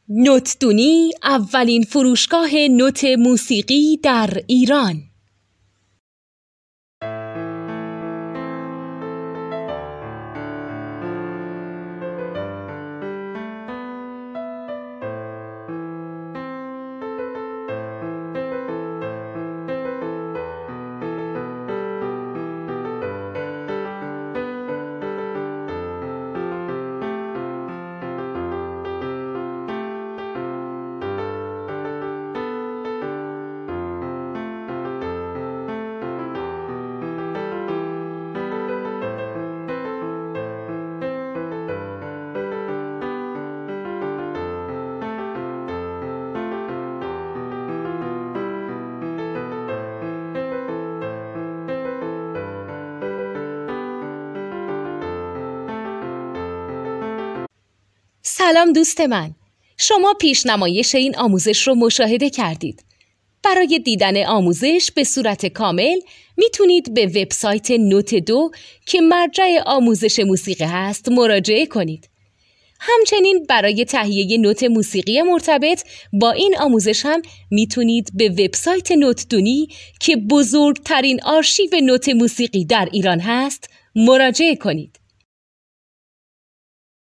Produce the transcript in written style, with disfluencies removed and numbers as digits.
نوتدونی اولین فروشگاه نوت موسیقی در ایران. سلام دوست من، شما پیشنمایش این آموزش رو مشاهده کردید. برای دیدن آموزش به صورت کامل میتونید به وبسایت نوت 2 که مرجع آموزش موسیقی هست مراجعه کنید. همچنین برای تهیه نوت موسیقی مرتبط با این آموزش هم میتونید به وبسایت نوتدونی که بزرگترین آرشیو نوت موسیقی در ایران هست مراجعه کنید.